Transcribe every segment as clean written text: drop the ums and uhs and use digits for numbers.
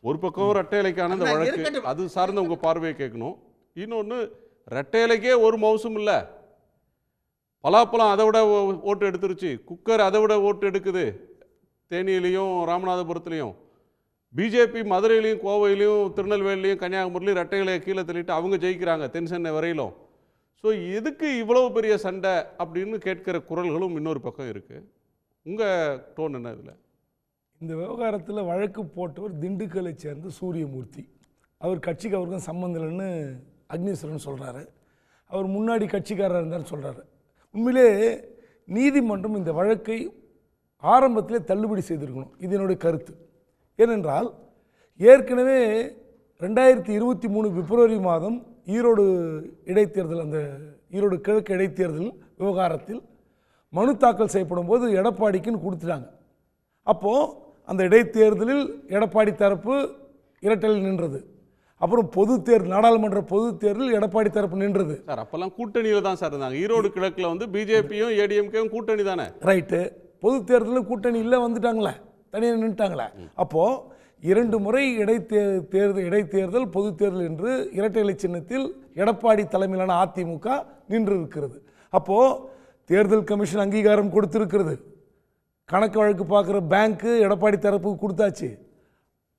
ஒரு பக்கம் ரெட்டை இலைக்கான அந்த வழக்கு அது சார்ந்த உங்கள் பார்வையை கேட்கணும். இன்னொன்று, ரெட்டை இலைக்கே ஒரு மவுசும் இல்லை. பலாப்பழம் அதை விட ஓட்டு எடுத்துருச்சு, குக்கர் அதை விட ஓட்டு எடுக்குது தேனியிலையும் ராமநாதபுரத்துலையும். பிஜேபி மதுரையிலையும் கோவையிலையும் திருநெல்வேலிலையும் கன்னியாகுமரிலையும் ரெட்டை இலையை கீழே தள்ளிட்டு அவங்க ஜெயிக்கிறாங்க தென் சென்னை வரையிலும். ஸோ எதுக்கு இவ்வளவு பெரிய சண்டை அப்படின்னு கேட்கிற குரல்களும் இன்னொரு பக்கம் இருக்குது. உங்கள் டோன் என்ன இதில்? இந்த விவகாரத்தில் வழக்கு போட்டவர் திண்டுக்கலை சேர்ந்த சூரியமூர்த்தி. அவர் கட்சிக்கு அவருக்கும் சம்மந்தம் இல்லைன்னு அக்னீஸ்வரன் சொல்கிறாரு. அவர் முன்னாடி கட்சிக்காரர் இருந்தார்னு சொல்கிறாரு. உண்மையிலே நீதிமன்றம் இந்த வழக்கை ஆரம்பத்திலே தள்ளுபடி செய்திருக்கணும், இது என்னுடைய கருத்து. ஏனென்றால் ஏற்கனவே 2023 பிப்ரவரி மாதம் ஈரோடு இடைத்தேர்தல், அந்த ஈரோடு கிழக்கு இடைத்தேர்தல் விவகாரத்தில் மனு தாக்கல் செய்யப்படும் போது எடப்பாடிக்குன்னு கொடுத்துட்டாங்க. அப்போது அந்த இடைத்தேர்தலில் எடப்பாடி தரப்பு இரட்டலில் நின்றது. அப்புறம் பொது தேர்தல், நாடாளுமன்ற பொது தேர்தலில் எடப்பாடி தரப்பு நின்றது. சார் அப்போல்லாம் கூட்டணியில் தான் சார் இருந்தாங்க. ஈரோடு கிழக்கில் வந்து பிஜேபியும் ஏடிஎம்கேயும் கூட்டணி தானே. ரைட்டு. பொது தேர்தலில் கூட்டணி இல்லை, வந்துட்டாங்களே, தனியாக நின்றுட்டாங்களே. அப்போது 2 முறை இடைத்தேர்தல் பொது தேர்தல் என்று இரட்டை இலை சின்னத்தில் எடப்பாடி தலைமையிலான அதிமுக நின்று இருக்கிறது. அப்போது தேர்தல் கமிஷன் அங்கீகாரம் கொடுத்திருக்கிறது. கணக்கு வழக்கு பார்க்குற பேங்க்கு எடப்பாடி தரப்புக்கு கொடுத்தாச்சு.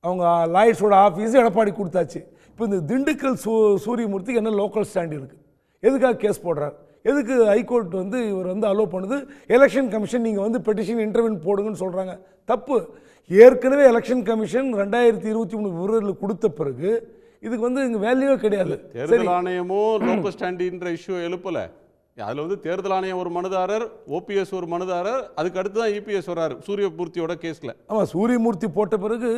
அவங்க லாயர்ஸோட ஆஃபீஸ் எடப்பாடி கொடுத்தாச்சு. இப்போ இந்த திண்டுக்கல் சூரியமூர்த்திக்கு என்ன லோக்கல் ஸ்டாண்ட் இருக்குது? எதுக்காக கேஸ் போடுறார்? எதுக்கு ஹைகோர்ட் வந்து இவர் வந்து அலோவ் பண்ணுது? எலெக்ஷன் கமிஷன் நீங்கள் வந்து பெட்டிஷன் இன்டர்வியூ போடுங்கன்னு சொல்கிறாங்க. தப்பு. ஏற்கனவே எலெக்ஷன் கமிஷன் 2023 பிப்ரவரியில் கொடுத்த பிறகு இதுக்கு வந்து இங்கே வேல்யூவே கிடையாது. தேர்தல் ஆணையமும் லோக்கல் ஸ்டாண்டின்ற இஷ்யூ எழுப்பலை. அதில் வந்து தேர்தல் ஆணையம் ஒரு மனுதாரர், ஓபிஎஸ் ஒரு மனுதாரர், அதுக்கு அடுத்து தான் இபிஎஸ் வர்றாரு சூரியமூர்த்தியோட கேஸில். ஆமாம், சூரியமூர்த்தி போட்ட பிறகு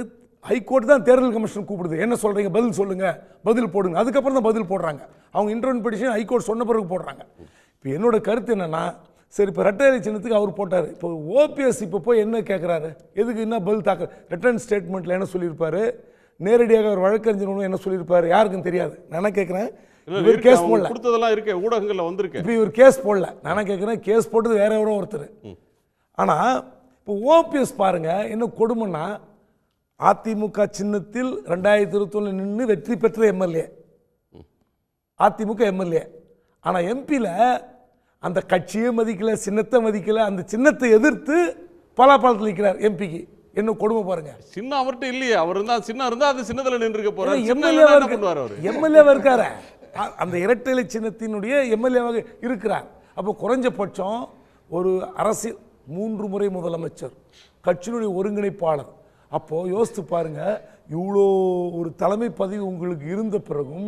ஹைகோர்ட் தான் தேர்தல் கமிஷன் கூப்பிடுது. என்ன சொல்கிறீங்க, பதில் சொல்லுங்கள், பதில் போடுங்க. அதுக்கப்புறம் தான் பதில் போடுறாங்க. அவங்க இன்டர்வியூ பெட்டிஷன் ஹைகோர்ட் சொன்ன பிறகு போடுறாங்க. இப்போ என்னோட கருத்து என்னென்னா, சரி இப்போ ரெட்டை இலை சின்னத்துக்கு அவர் போட்டார். இப்போ ஓபிஎஸ் இப்போ போய் என்ன கேட்குறாரு? எதுக்கு என்ன பதில் தாக்கல்? ரிட்டர்ன் ஸ்டேட்மெண்ட்டில் என்ன சொல்லியிருப்பாரு? நேரடியாக அவர் வழக்கறிஞர் என்ன சொல்லியிருப்பாரு? யாருக்கும் தெரியாது. நான் கேட்குறேன், இவர் கேஸ் போடல, கொடுத்ததெல்லாம் இருக்கு, ஊடகங்களில் வந்திருக்கு. இப்போ இவர் கேஸ் போடல. நான் கேட்குறேன், கேஸ் போட்டது வேற யாரோ ஒருத்தர். ஆனால் இப்போ ஓபிஎஸ் பாருங்க என்ன கொடுமைன்னா, அதிமுக சின்னத்தில் 2021 நின்று வெற்றி பெற்ற எம்எல்ஏ, அதிமுக எம்எல்ஏ. ஆனால் எம்பியில் அந்த கட்சியே மதிக்கல, சின்னத்தை மதிக்கல, அந்த சின்னத்தை எதிர்த்து பலாப்பழத்தில் நிற்கிறார் எம்பிக்கு. என்ன கொடுமை பாருங்க. சின்னம் அவர்கிட்ட இல்லையே, அவர் இருந்தா சின்னம் இருந்தா அது சின்னத்துல நின்றுக்க போறாரு. எம்எல்ஏவா இருக்காரு, அந்த இரட்டை இலை சின்னத்தினுடைய எம்எல்ஏவாக இருக்கிறார். அப்போ குறைஞ்சபட்சம் ஒரு அரசியல் 3 முறை முதலமைச்சர், கட்சியினுடைய ஒருங்கிணைப்பாளர். அப்போது யோசித்து பாருங்கள், இவ்வளோ ஒரு தலைமை பதவி உங்களுக்கு இருந்த பிறகும்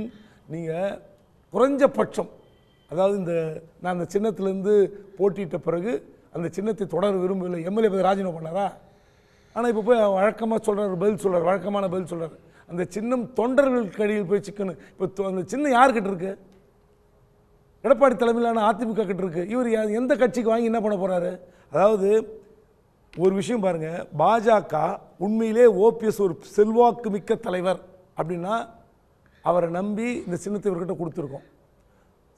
நீங்கள் குறைஞ்சபட்சம், அதாவது நான் அந்த சின்னத்திலேருந்து போட்டியிட்ட பிறகு அந்த சின்னத்தை தொடர விரும்பவில்லை, எம்எல்ஏ பதவி ராஜினாமா பண்ணாரா? ஆனால் இப்போ போய் வழக்கமாக சொல்கிறார், பதில் சொல்கிறார், வழக்கமான பதில் சொல்கிறார். அந்த சின்னம் தொண்டர்களுக்கு அடியில் போய் சிக்கணும். இப்போ அந்த சின்னம் யார்கிட்ட இருக்கு? எடப்பாடி தலைமையிலான அதிமுக கிட்ட இருக்கு. இவர் எந்த கட்சிக்கு வாங்கி என்ன பண்ண போகிறாரு? அதாவது ஒரு விஷயம் பாருங்க, பாஜக உண்மையிலே ஓபிஎஸ் ஒரு செல்வாக்கு மிக்க தலைவர் அப்படின்னா அவரை நம்பி இந்த சின்னத்தை இவர்கிட்ட கொடுத்துருக்கோம்.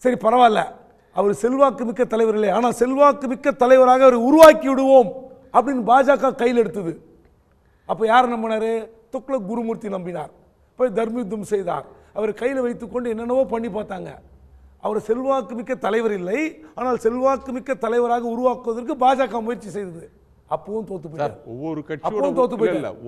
சரி பரவாயில்ல, அவர் செல்வாக்கு மிக்க தலைவர் இல்லை, ஆனால் செல்வாக்கு மிக்க தலைவராக அவரை உருவாக்கி விடுவோம் அப்படின்னு பாஜக கையில் எடுத்தது. அப்போ யார் நம்பினார்? துக்ளக் குருமூர்த்தி நம்பினார், போய் தர்மயுத்தம் செய்தார். அவர் கையில் வைத்துக்கொண்டு என்னென்னவோ பண்ணி பார்த்தாங்க. அவர் செல்வாக்கு மிக்க தலைவர் இல்லை, ஆனால் செல்வாக்கு மிக்க தலைவராக உருவாக்குவதற்கு பாஜக முயற்சி செய்தது. அப்பவும் தோத்து போயிட்டார்.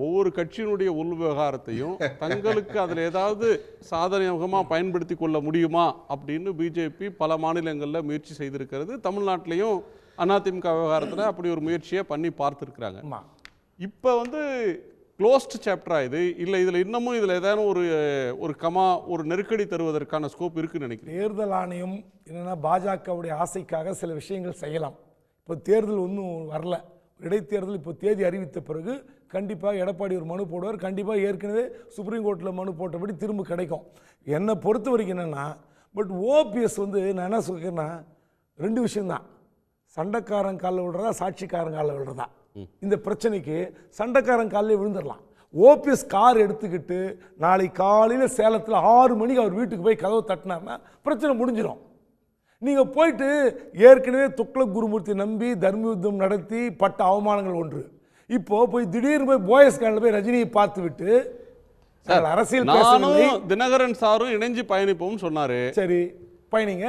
ஒவ்வொரு கட்சியினுடைய உள் விவகாரத்தையும் தங்களுக்கு அதில் ஏதாவது சாதனையகமாக பயன்படுத்தி கொள்ள முடியுமா அப்படின்னு பிஜேபி பல மாநிலங்களில் முயற்சி செய்திருக்கிறது. தமிழ்நாட்டிலையும் அதிமுக விவகாரத்தில் அப்படி ஒரு முயற்சியை பண்ணி பார்த்துருக்குறாங்க. இப்போ வந்து க்ளோஸ்ட் சாப்டரா இது இல்லை, இதில் இன்னமும் இதில் ஏதாவது ஒரு கமா ஒரு நெருக்கடி தருவதற்கான ஸ்கோப் இருக்குன்னு நினைக்கிறேன். தேர்தல் ஆணையம் என்னென்னா பாஜகவுடைய ஆசைக்காக சில விஷயங்கள் செய்யலாம். இப்போ தேர்தல் ஒன்றும் வரல, இடைத்தேர்தல் இப்போ தேதி அறிவித்த பிறகு கண்டிப்பாக எடப்பாடி ஒரு மனு போடுவார். கண்டிப்பாக ஏற்கனவே சுப்ரீம் கோர்ட்டில் மனு போட்டபடி திரும்ப கிடைக்கும். என்னை பொறுத்த வரைக்கும் என்னென்னா, பட் ஓபிஎஸ் வந்து நான் என்ன சொல்கிறேன்னா 2 விஷயம்தான், சண்டைக்காரன் காலில் விழுறதா சாட்சிக்காரன் காலில் விழுறதா. இந்த பிரச்சனைக்கு சண்டைக்காரன் காலில் விழுந்துடலாம். ஓபிஎஸ் கார் எடுத்துக்கிட்டு நாளை காலையில் சேலத்தில் 6 மணிக்கு அவர் வீட்டுக்கு போய் கதவை தட்டினார்னா பிரச்சனை முடிஞ்சிடும். நீங்கள் போயிட்டு ஏற்கனவே துக்ளக் குருமூர்த்தி நம்பி தர்மயுத்தம் நடத்தி பட்ட அவமானங்கள் ஒன்று. இப்போது போய் திடீர்னு போய் போயஸ் கேண்டில் போய் ரஜினியை பார்த்து விட்டு நாங்கள் அரசியல் நானும் பேசவில்லை. தினகரன் சாரும் இணைஞ்சு பயணிப்போம் சொன்னாரு. சரி பயணிங்க,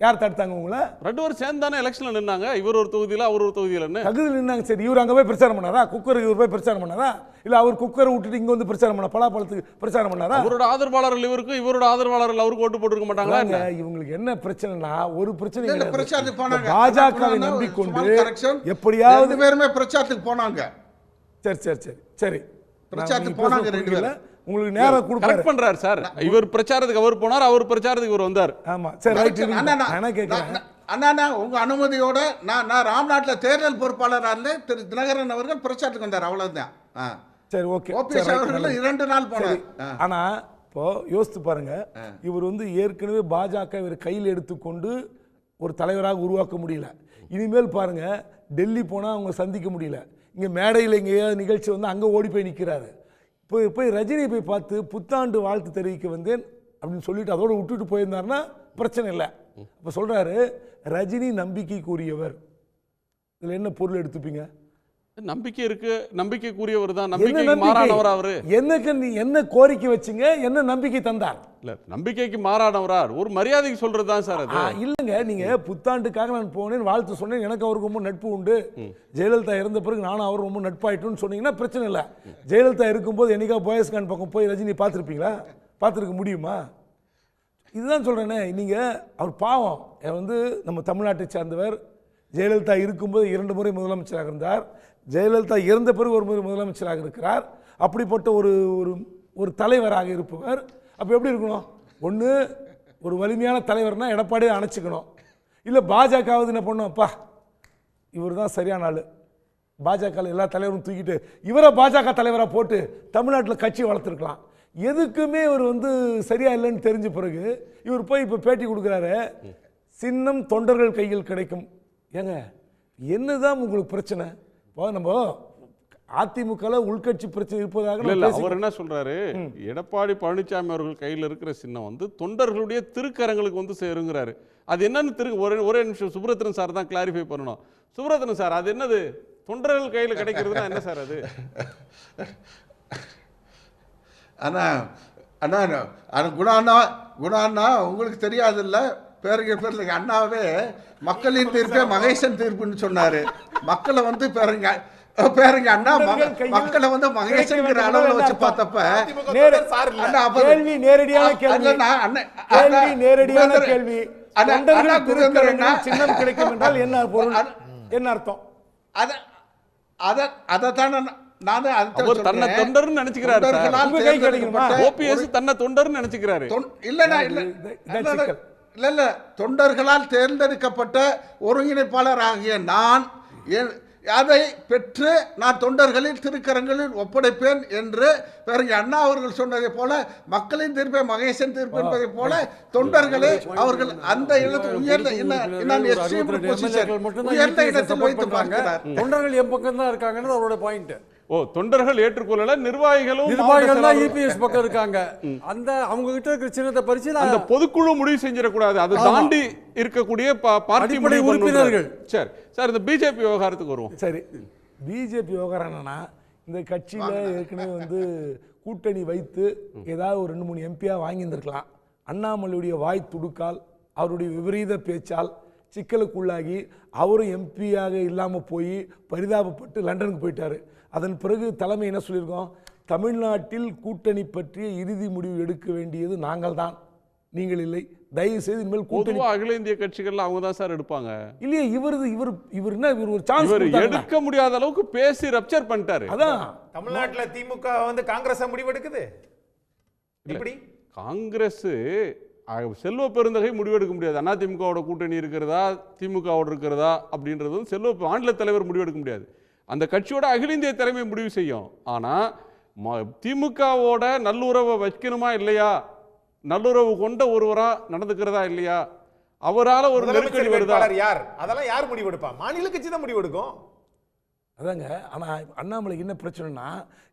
யார் தடுத்தாங்க உங்களை? 2 பேரும் சேர்ந்து தானே எலெக்ஷன்ல நின்னாங்க. இவர் ஒரு தொகுதியில அவர் ஒரு தொகுதியிலன்னு தகுதி நின்னாங்க. சரி, இவர் அங்க போய் பிரச்சாரம் பண்ணாரா? குக்கருக்கு இவர் போய் பிரச்சாரம் பண்ணாரா? இல்ல அவர் குக்கரை விட்டுட்டு இங்க வந்து பிரச்சாரம் பண்ண பலாப்பழத்துக்கு பிரச்சாரம் பண்ணாரா? அவரோட ஆதரவாளர்கள் இவருக்கும் இவரோட ஆதரவாளர்கள் அவருக்கு ஓட்டு போட்டுருக்க மாட்டாங்களா? அதாங்க, இவங்களுக்கு என்ன பிரச்சனைனா ஒரு பிரச்சனை இல்ல, கிடையாது. பிரச்சாரத்துக்கு போனாங்க. பாஜகவை நம்பிக்கொண்டு சுமார் correction. எப்படியாவது 2 பேருமே பிரச்சாரத்துக்கு போனாங்க. சரி சரி சரி சரி பிரச்சாரத்துக்கு போனாங்க 2 பேரும். உங்களுக்கு நேரம் கொடுப்பாரு. கரெக்ட் பண்றாரு சார். இவர் பிரச்சாரத்துக்கு அவர் போனார், அவர் பிரச்சாரத்துக்கு இவர் வந்தார். ஆமா சரி ரைட். அண்ணா, கேட்கிறேன் அண்ணா உங்க அனுமதியோட நான் ராம்நாட்டில் தேர்தல் பொறுப்பாளராக இருந்து திரு தினகரன் அவர்கள் பிரச்சாரத்துக்கு வந்தார். அவ்வளவுதான். சரி ஓகே. ஓபிஎஸ் அவர்கள் 2 நாள் போனார். ஆனா இப்போ யோசித்து பாருங்க, இவர் வந்து ஏற்கனவே பாஜக இவர் கையில் எடுத்துக்கொண்டு ஒரு தலைவராக உருவாக்க முடியல. இனிமேல் பாருங்க, டெல்லி போனா அவங்க சந்திக்க முடியல. இங்க மேடையில் எங்கேயாவது நிகழ்ச்சி வந்து அங்க ஓடி போய் நிற்கிறாரு. போய் ரஜினியை போய் பார்த்து புத்தாண்டு வாழ்த்து தெரிவிக்க வந்தேன் அப்படின்னு சொல்லிட்டு அதோட விட்டுட்டு போயிருந்தாருன்னா பிரச்சனை இல்லை. அப்போ சொல்றாரு ரஜினி நம்பிக்கைக்குரியவர். இதுல என்ன பொருள் எடுத்துப்பீங்க? நம்பிக்கை இருக்கு, நம்பிக்கைக்குரியவர் தான். நம்பிக்கைக்கு மாறானவர் அவரு. என்ன கோரிக்கை வச்சுங்க, என்ன நம்பிக்கை தந்தார்? இல்ல, நம்பிக்கைக்கு மாறானவரா ஒரு மரியாதைக்கு சொல்றது தான் சார் அது. இல்லங்க, நீங்க புத்தாண்டுக்காக நான் போனேன், வாழ்த்து சொன்னேன், எனக்கு அவருக்கு ரொம்ப நட்பு உண்டு, ஜெயலலிதா இறந்த பிறகு நானும் அவர் ரொம்ப நட்பாயிட்டோன்னு சொன்னீங்கன்னா பிரச்சனை இல்லை. ஜெயலலிதா இருக்கும்போது என்னைக்கா போயஸ்கான் பக்கம் போய் ரஜினி பார்த்துருப்பீங்களா? பார்த்துருக்க முடியுமா? இதுதான் சொல்றேனே. நீங்க அவர் பாவம் வந்து நம்ம தமிழ்நாட்டை சார்ந்தவர். ஜெயலலிதா இருக்கும்போது 2 முறை முதலமைச்சராக இருந்தார். ஜெயலலிதா இறந்த பிறகு ஒரு முறை முதலமைச்சராக இருக்கிறார். அப்படிப்பட்ட ஒரு தலைவராக இருப்பவர் அப்போ எப்படி இருக்கணும்? ஒன்று ஒரு வலிமையான தலைவர்னா எடப்பாடியை அணைச்சிக்கணும். இல்லை பாஜகவது என்ன பண்ணும், அப்பா இவர் தான் சரியான ஆள், பாஜக எல்லா தலைவரும் தூக்கிட்டு இவரை பாஜக தலைவராக போட்டு தமிழ்நாட்டில் கட்சி வளர்த்துருக்கலாம். எதுக்குமே இவர் வந்து சரியா இல்லைன்னு தெரிஞ்ச பிறகு இவர் போய் இப்போ பேட்டி கொடுக்குறாரு, சின்னம் தொண்டர்கள் கையில் கிடைக்கும். ஏங்க என்னதான் உங்களுக்கு பிரச்சனை? நம்ம அதிமுக உள்கட்சி பிரச்சனை இருப்பதாக அவர் என்ன சொல்றாரு, எடப்பாடி பழனிசாமி அவர்கள் கையில் இருக்கிற சின்னம் வந்து தொண்டர்களுடைய திருக்கரங்களுக்கு வந்து சேருங்கிறாரு. அது என்னன்னு ஒரே நிமிஷம் சுப்ரத்னன் சார் தான் கிளாரிஃபை பண்ணணும். சுப்ரத்னன் சார், அது என்னது தொண்டர்கள் கையில் கிடைக்கிறதுனா என்ன சார் அது? அண்ணா குணாண்ணா உங்களுக்கு தெரியாதுல்ல, பேருங்க அண்ணாவே மக்களின் தீர்ப்பே மகேசன் தீர்ப்புன்னு சொன்னாரு. மக்களை வந்து பேருங்க அண்ணா மக்களை வந்து மகேசன்ங்கிற அளவுல வச்சு பார்த்தப்ப கேள்வி நேரடியான கேள்வி சின்னம் கிடைக்கும் என்றால் என்ன பொருள், என்ன அர்த்தம்? அதைத்தான தன்னை தொண்டர்னு நினைச்சுக்கிறாரு. ஓபிஎஸ் தன்னை தொண்டர்னு நினைச்சுக்கிறாரு. இல்ல தொண்டர்களால் தேர்ந்தெடுக்கப்பட்ட ஒருங்கிணைப்பாளர் ஆகிய நான் அதை பெற்று நான் தொண்டர்களின் திருக்கரங்களில் ஒப்படைப்பேன் என்று பிறகு அண்ணா அவர்கள் சொன்னதை போல மக்களின் தீர்ப்பை மகேசன் தீர்ப்பு என்பதை போல தொண்டர்களை அவர்கள் அந்த உயர்ந்த இடத்தில் வைத்து பார்க்கிறார். தொண்டர்கள் என் பக்கம் தான் இருக்காங்கன்னு அவரோட பாயிண்ட். தொண்டர்கள் ஏற்றுக்கொள்ளல, நிர்வாகிகள் தான் இபிஎஸ் பக்கம் இருக்காங்க. அந்த அவங்க கிட்ட இருக்கிற சின்னத்தை பறிச்சு அந்த பொதுக்குழு முடிவு செஞ்சிடக்கூடாது, அதை தாண்டி இருக்கக்கூடிய பார்ட்டி உறுப்பினர்கள். சரி சார், இந்த பிஜேபி விவகாரத்துக்கு வருவோம். சரி, பிஜேபி விவகாரம் என்னன்னா, இந்த கட்சியில ஏற்கனவே வந்து கூட்டணி வைத்து ஏதாவது ஒரு 2-3 எம்பியா வாங்கியிருந்திருக்கலாம். அண்ணாமலையுடைய வாய் துடுக்கால், அவருடைய விபரீத பேச்சால் சிக்கலுக்குள்ளாகி அவரும் எம்பியாக இல்லாமல் போய் பரிதாபப்பட்டு லண்டனுக்கு போயிட்டாரு. அதன் பிறகு தலைமை என்ன சொல்லியிருக்கோம், தமிழ்நாட்டில் கூட்டணி பற்றிய இறுதி முடிவு எடுக்க வேண்டியது நாங்கள் தான், நீங்கள் இல்லை, தயவு செய்து இனிமேல் கூட்டணி அகில இந்திய கட்சிகள் அவங்க தான் சார் எடுப்பாங்க. இல்லையே, இவர் என்ன இவர் ஒரு சான்ஸ் எடுக்க முடியாத அளவுக்கு பேசி ரப்சர் பண்ணிட்டாரு. அதான் தமிழ்நாட்டில் திமுக வந்து காங்கிரஸ் முடிவெடுக்குது. எப்படி காங்கிரஸ் செல்வ பெருந்தகை முடிவெடுக்க முடியாது. அதிமுகவோட கூட்டணி இருக்கிறதா திமுகவோட இருக்கிறதா அப்படின்றது செல்வ மாநில தலைவர் முடிவெடுக்க முடியாது. அந்த கட்சியோட அகில இந்திய தலைமை முடிவு செய்யும். ஆனால் திமுகவோட நல்லுறவை வைக்கணுமா இல்லையா, நல்லுறவு கொண்ட ஒருவரா நடந்துக்கிறதா இல்லையா, அவரால் ஒரு நெருக்கடி வருதா, யார் அதெல்லாம் யார் முடிவெடுப்பா? மாநில கட்சி தான் முடிவெடுக்கும். அதாங்க. ஆனால் அண்ணாமலைக்கு என்ன பிரச்சனைனா,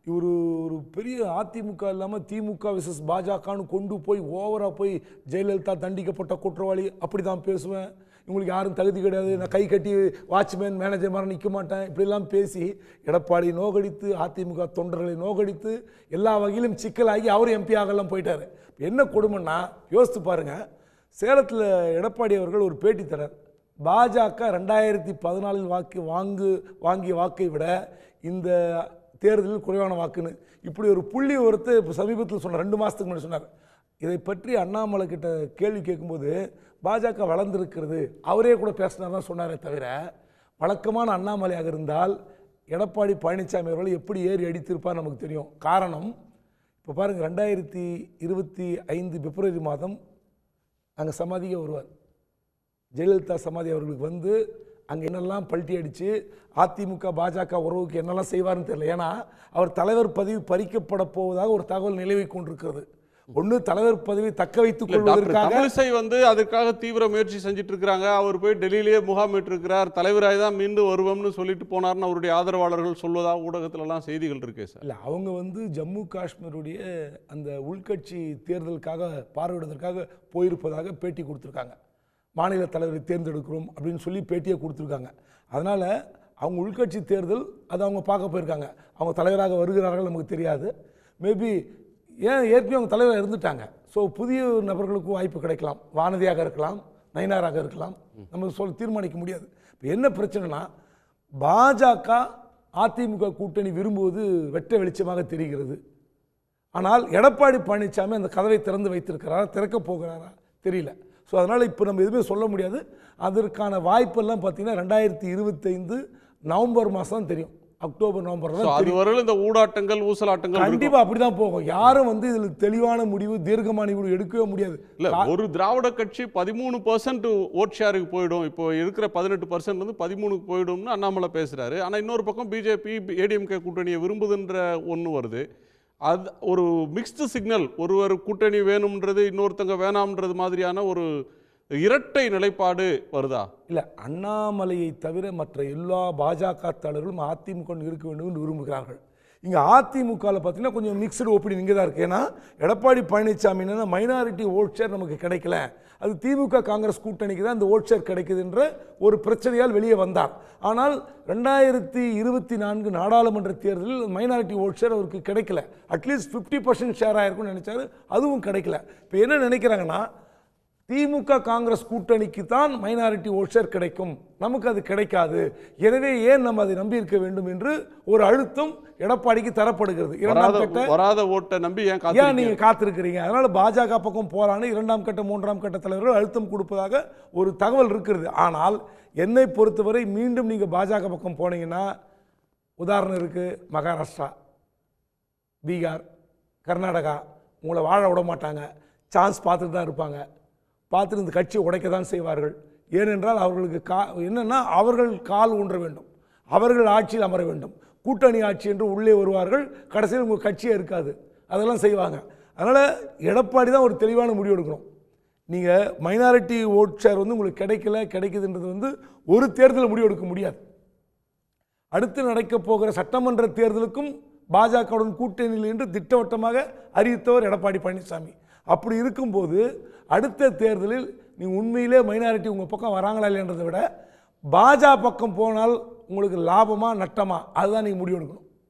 இவர் ஒரு பெரிய அதிமுக இல்லாமல் திமுக விசஸ் பாஜகன்னு கொண்டு போய் ஓவராக போய் ஜெயலலிதா தண்டிக்கப்பட்ட குற்றவாளி அப்படி தான் பேசுவேன், இவங்களுக்கு யாரும் தகுதி கிடையாது, நான் கை கட்டி வாட்ச்மேன் மேனேஜர் மாதிரி நிற்க மாட்டேன், இப்படிலாம் பேசி எடப்பாடி நோகடித்து, அதிமுக தொண்டர்களை நோகடித்து, எல்லா வகையிலும் சிக்கலாகி அவரும் எம்பி ஆகலாம் போயிட்டார். என்ன கொடுமைன்னா யோசித்து பாருங்கள், சேலத்தில் எடப்பாடி அவர்கள் ஒரு பேட்டி தரார். பாஜக 2014 வாங்கிய வாக்கை விட இந்த தேர்தலில் குறைவான வாக்குன்னு இப்படி ஒரு புள்ளி ஒருத்தர் இப்போ சமீபத்தில் சொன்னார், 2 மாதத்துக்கு முன்னாடி சொன்னார். இதை பற்றி அண்ணாமலை கிட்ட கேள்வி கேட்கும்போது பாஜக வளர்ந்துருக்கிறது அவரே கூட பேசினார் தான் சொன்னாரே தவிர, வழக்கமான அண்ணாமலையாக இருந்தால் எடப்பாடி பழனிசாமி அவர்கள் எப்படி ஏறி அடித்திருப்பார் நமக்கு தெரியும். காரணம், இப்போ பாருங்கள், 2025 பிப்ரவரி மாதம் அங்கே சமாதிக்கு வருவார். ஜெயலலிதா சமாதி அவர்களுக்கு வந்து அங்கே என்னெல்லாம் பல்ட்டி அடித்து அதிமுக பாஜக உறவுக்கு என்னெல்லாம் செய்வார்னு தெரியல. ஏன்னா அவர் தலைவர் பதவி பறிக்கப்பட போவதாக ஒரு தகவல் நிலவி கொண்டிருக்கிறது. ஒன்று, தலைவர் பதவி தக்க வைத்துக் கொள்வதற்காக தமிழிசை வந்து அதுக்காக தீவிர முயற்சி செஞ்சுட்டு இருக்கிறாங்க. அவர் போய் டெல்லியிலேயே முகாமிட்டு இருக்கிறார், தலைவராக தான் மீண்டும் வருவோம்னு சொல்லிட்டு போனார்னு அவருடைய ஆதரவாளர்கள் சொல்வதாக ஊடகத்திலலாம் செய்திகள் இருக்கே சார். இல்லை, அவங்க வந்து ஜம்மு காஷ்மீருடைய அந்த உள்கட்சி தேர்தலுக்காக பார்வையிடுவதற்காக போயிருப்பதாக பேட்டி கொடுத்துருக்காங்க. மாநில தலைவரை தேர்ந்தெடுக்கிறோம் அப்படின்னு சொல்லி பேட்டியை கொடுத்துருக்காங்க. அதனால் அவங்க உள்கட்சி தேர்தல் அது அவங்க பார்க்க போயிருக்காங்க. அவங்க தலைவராக வருகிறார்கள் நமக்கு தெரியாது. மேபி ஏற்கனவே அவங்க தலைவராக இருந்துட்டாங்க. ஸோ புதிய நபர்களுக்கும் வாய்ப்பு கிடைக்கலாம். வானதியாக இருக்கலாம், நயினாராக இருக்கலாம், நம்ம தீர்மானிக்க முடியாது. இப்போ என்ன பிரச்சனைனா, பாஜக அதிமுக கூட்டணி விரும்புவது வெட்ட வெளிச்சமாக தெரிகிறது. ஆனால் எடப்பாடி பழனிசாமி அந்த கதவை திறந்து வைத்திருக்கிறாரா, திறக்க போகிறாரா தெரியல. ஸோ அதனால் இப்போ நம்ம எதுவுமே சொல்ல முடியாது. அதற்கான வாய்ப்பெல்லாம் பார்த்தீங்கன்னா 2025 நவம்பர் மாதம் தான் தெரியும். அக்டோபர் நவம்பர் தான் தெரியும். இந்த ஊடாட்டங்கள் ஊசலாட்டங்கள் கண்டிப்பாக அப்படி தான் போகும். யாரும் வந்து இதில் தெளிவான முடிவு, தீர்க்கமான முடிவு எடுக்கவே முடியாது. இல்லை, ஒரு திராவிட கட்சி 13% ஓட் ஷேருக்கு போயிடும், இப்போ இருக்கிற 18% வந்து 13க்கு போயிடும்னு அண்ணாமலை பேசுகிறாரு. ஆனால் இன்னொரு பக்கம் பிஜேபி ஏடிஎம்கே கூட்டணியை விரும்புதுன்ற ஒன்று வருது. அது ஒரு மிக்ஸ்டு சிக்னல். ஒருவர் கூட்டணி வேணும்ன்றது, இன்னொருத்தங்க வேணாம்ன்றது மாதிரியான ஒரு இரட்டை நிலைப்பாடு வருதா? இல்லை, அண்ணாமலையை தவிர மற்ற எல்லா பாஜக தலைவர்களும் அதிமுக இருக்க வேண்டும் என்று விரும்புகிறார்கள். இங்கே அதிமுகவில் பார்த்தீங்கன்னா கொஞ்சம் மிக்சடு ஒப்பீனியன் இங்கே தான் இருக்குது. ஏன்னா Edappadi Palaniswami minority vote share நமக்கு கிடைக்கல, அது திமுக காங்கிரஸ் கூட்டணிக்கு தான் இந்த ஓட் ஷேர் கிடைக்குதுன்ற ஒரு பிரச்சனையால் வெளியே வந்தார். ஆனால் 2024 நாடாளுமன்ற தேர்தலில் மைனாரிட்டி ஓட் ஷேர் அவருக்கு கிடைக்கல. அட்லீஸ்ட் 50% ஷேர் ஆயிருக்கும்னு நினைச்சாரு, அதுவும் கிடைக்கல. இப்போ என்ன நினைக்கிறாங்கன்னா, திமுக காங்கிரஸ் கூட்டணிக்கு தான் மைனாரிட்டி ஓட் ஷேர் கிடைக்கும், நமக்கு அது கிடைக்காது, எனவே ஏன் நம்ம அதை நம்பி இருக்க வேண்டும் என்று ஒரு அழுத்தம் எடப்பாடிக்கு தரப்படுகிறது. வராத ஓட்டை நம்பி ஏன் நீங்க காத்திருக்கிறீங்க? அதனால பாஜக பக்கம் போறான்னு 2ஆம் கட்ட 3ஆம் கட்ட தலைவர்கள் அழுத்தம் கொடுப்பதாக ஒரு தகவல் இருக்கிறது. ஆனால் என்னை பொறுத்தவரை மீண்டும் நீங்க பாஜக பக்கம் போனீங்கன்னா, உதாரணம் இருக்கு, மகாராஷ்டிரா, பீகார், கர்நாடகா, உங்களை வாழ விட மாட்டாங்க, சான்ஸ் பார்த்துட்டு தான் இருப்பாங்க. பார்த்துட்டு இந்த கட்சியை உடைக்க தான் செய்வார்கள். ஏனென்றால் அவர்களுக்கு என்னன்னா, அவர்கள் கால் ஊன்ற வேண்டும், அவர்கள் ஆட்சியில் அமர வேண்டும், கூட்டணி ஆட்சி என்று உள்ளே வருவார்கள். கடைசியில் உங்கள் கட்சியே இருக்காது, அதெல்லாம் செய்வாங்க. அதனால் எடப்பாடி தான் ஒரு தெளிவான முடிவு எடுக்கணும். நீங்கள் மைனாரிட்டி ஓட் ஷேர் வந்து உங்களுக்கு கிடைக்குதுன்றது வந்து ஒரு தேர்தலில் முடிவு எடுக்க முடியாது. அடுத்து நடக்க போகிற சட்டமன்ற தேர்தலுக்கும் பாஜகவுடன் கூட்டணியில் என்று திட்டவட்டமாக அறிவித்தவர் எடப்பாடி பழனிசாமி. அப்படி இருக்கும்போது அடுத்த தேர்தலில் நீங்கள் உண்மையிலே மைனாரிட்டி உங்கள் பக்கம் வராங்களா இல்லைன்றதை விட பாஜக பக்கம் போனால் உங்களுக்கு லாபமா நட்டமா அதுதான் நீங்கள் முடிவு எடுக்கணும்.